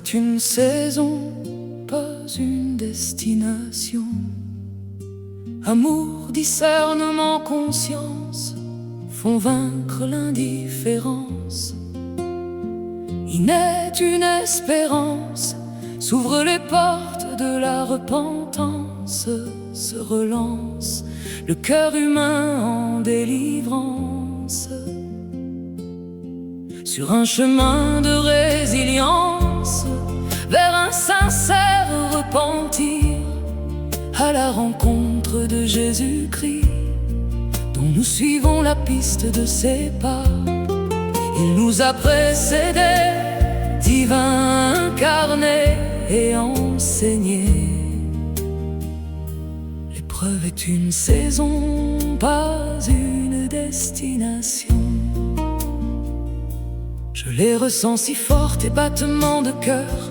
est une saison, pas une destination. Amour, discernement, conscience font vaincre l'indifférence. Il naît une espérance, s'ouvrent les portes de la repentance, se relance le cœur humain en délivrance. Sur un chemin de résilience, vers un sincère repentir, à la rencontre de Jésus-Christ, dont nous suivons la piste de ses pas. Il nous a précédés, divin incarné et enseigné. L'épreuve est une saison, pas une destination. Je les ressens si forts, tes battements de cœur.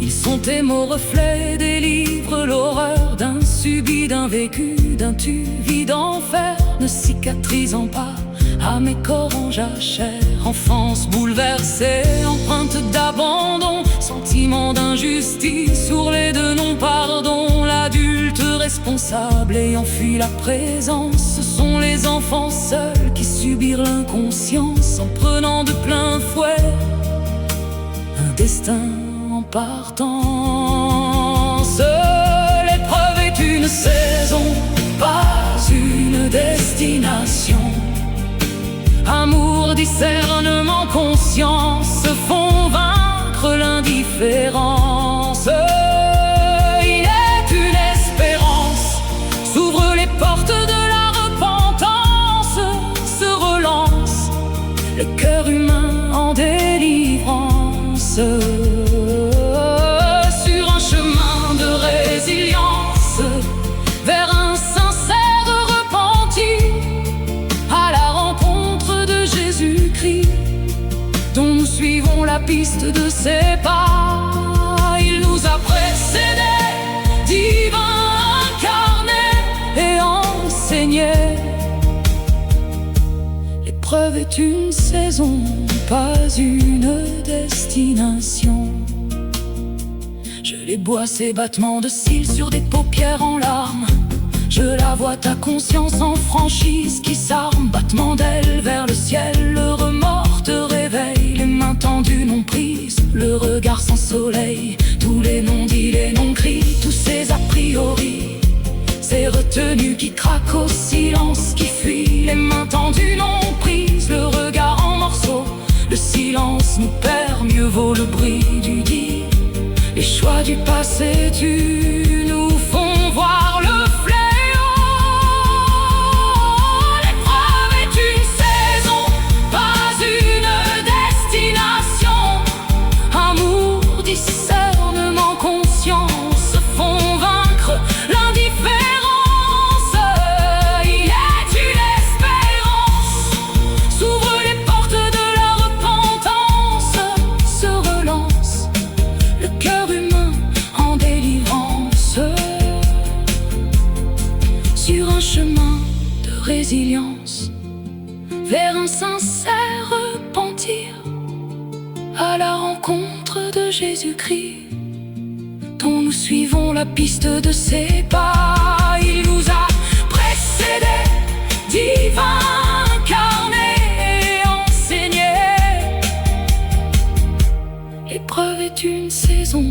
Ils sont tes mots reflets, délivrent l'horreur d'un subi, d'un vécu, d'un tu-vis d'enfer, ne cicatrisant pas à mes corps en jachère. Enfance bouleversée, empreinte d'abandon, sentiment d'injustice, ourlé de non-pardon. L'adulte responsable ayant fui la présence, ce sont les enfants seuls qui subirent l'inconscience en prenant de plein fouet un destin en partance. L'épreuve est une saison, pas une destination. Amour, discernement, conscience font vaincre l'indifférence. Il est une espérance, s'ouvrent les portes de la repentance, se relance le cœur humain en délivrance. Sur un chemin de résilience, vers un sincère repentir, à la rencontre de Jésus-Christ, dont nous suivons la piste de ses pas. Il nous a précédés, divin incarné et enseigné. L'épreuve est une saison, pas une destination. Je les bois, ces battements de cils sur des paupières en larmes. Je la vois, ta conscience en franchise qui s'arme. Battement d'ailes vers le ciel, le remords te réveille. Les mains tendues non prises, le regard sans soleil. Tous les non-dits, les non-cris, tous ces a priori, ces retenues qui craquent au silence qui fuit. Les mains tendues non prises, le regard en morceaux. Le silence nous perd, mieux vaut le bruit du dit. Les choix du passé nous font voir le fléau. L'épreuve est une saison, pas une destination. Amour, discernement, conscience font vaincre l'indifférence. Il est une espérance, s'ouvrent les portes de la repentance, se relance le cœur humain en délivrance. Sur un chemin de résilience, vers un sincère repentir, à la rencontre de Jésus-Christ, dont nous suivons la piste de ses pas. Il nous a précédés, divin incarné et enseigné. L'épreuve est une saison,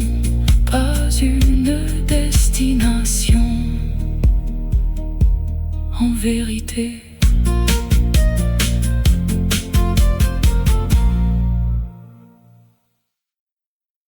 pas une destination. En vérité,